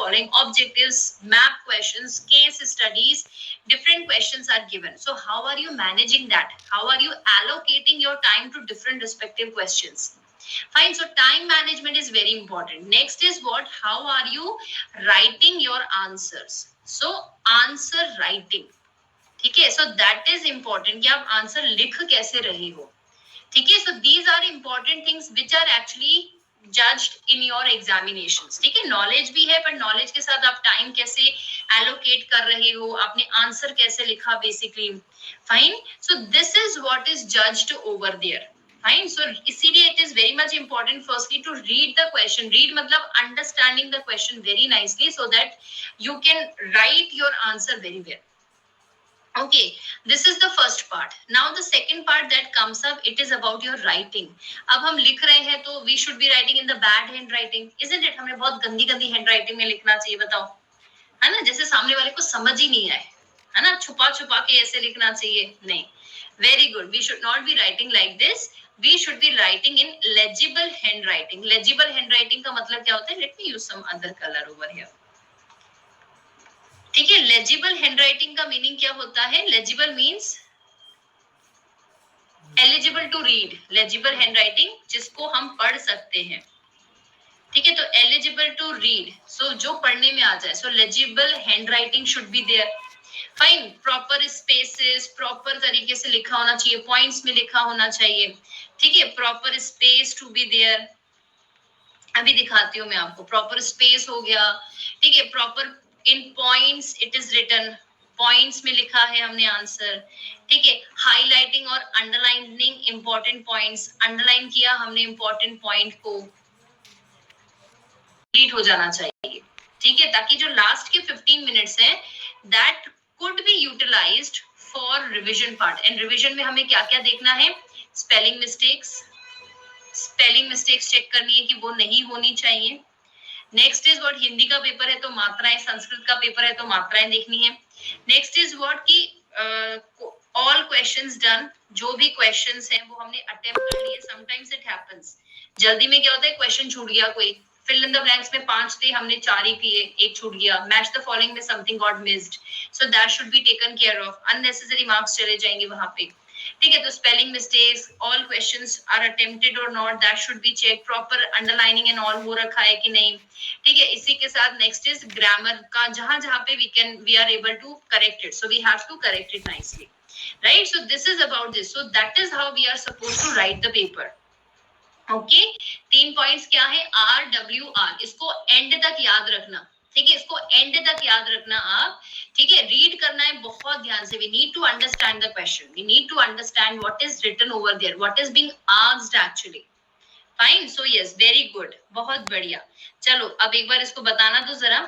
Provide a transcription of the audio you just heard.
following objectives, map questions, case studies, different questions are given. So how are you managing that? How are you allocating your time to different respective questions? Fine. So time management is very important. Next is what? How are you writing your answers? So answer writing. ठीक है. So that is important कि आप answer लिख कैसे रहे हो. ठीक है. So these are important things which are actually judged in your examinations. ठीक है. नॉलेज भी है, पर नॉलेज के साथ आप टाइम कैसे allocate कर रहे हो, आपने आंसर कैसे लिखा basically. Fine. So this is what is judged over there. Fine. So इसीलिए it is very much important firstly to read the question. Read मतलब understanding the question very nicely so that you can write your answer very well. Okay, this is the first part. Now the second part that comes up, it is about your writing. अब हम लिख रहे हैं तो we should be writing in the bad handwriting, isn't it? हमें बहुत गंदी गंदी handwriting में लिखना चाहिए, बताओ, है ना? जैसे सामने वाले को समझ ही नहीं आए, है ना? छुपा छुपा के ऐसे लिखना चाहिए, नहीं. Very good. We should not be writing like this. We should be writing in legible handwriting. Legible handwriting का मतलब क्या होता है? Let me use some other color over here. ठीक है. Legible handwriting का मीनिंग क्या होता है? Legible means eligible to read. Legible handwriting जिसको हम पढ़ सकते हैं. ठीक है. तो eligible to read. So जो पढ़ने में आ जाए. So legible handwriting should be there. Fine. Proper spaces, proper तरीके से लिखा होना चाहिए, पॉइंट्स में लिखा होना चाहिए. ठीक है. Proper space to be there. अभी दिखाती हूँ मैं आपको. प्रॉपर स्पेस हो गया. ठीक है. Proper in points it is written. Points में लिखा है हमने आंसर. ठीक है. हाईलाइटिंग और अंडरलाइनिंग इंपॉर्टेंट पॉइंट्स. अंडरलाइन किया हमने इंपॉर्टेंट पॉइंट को, कंप्लीट हो जाना चाहिए. ठीक है. ताकि जो लास्ट के 15 मिनट्स हैं that could be utilized for revision part. And revision में हमें क्या क्या देखना है? Spelling mistakes. Spelling mistakes check करनी है कि वो नहीं होनी चाहिए. Next is what? हिंदी का पेपर है तो मात्राएं, संस्कृत का पेपर है तो मात्राएं देखनी है. नेक्स्ट इज व्हाट कि ऑल क्वेश्चंस डन. जो भी क्वेश्चंस हैं वो हमने अटेम्प्ट कर लिए. Sometimes it happens. जल्दी में क्या होता है? क्वेश्चन छूट गया कोई. फिल इन द ब्लैंक्स में 5 थे, हमने 4 ही किए, एक छूट गया. मैच द फॉलोइंग में something got missed. So that should be taken care of. Unnecessary marks चले जाएंगे वहां पे. ठीक है. तो spelling mistakes, all questions are attempted और not, that should be check. Proper underlining and all हो रखा है कि नहीं. ठीक है. इसी के साथ नेक्स्ट इज ग्रामर का. जहां जहां पे we are able to correct it, so we have to correct it nicely. Right. So this is about this. So that is how we are supposed to write the paper. Okay. 3 points क्या है? RWR. इसको and तक याद रखना. ठीक है. इसको and तक याद रखना आप. ठीक है. रीड करना है बहुत ध्यान से. We need to understand the question. We need to understand what is written over there, what is being asked actually. Fine. So yes, very good. बहुत बढ़िया. चलो अब एक बार इसको बताना तो जरा.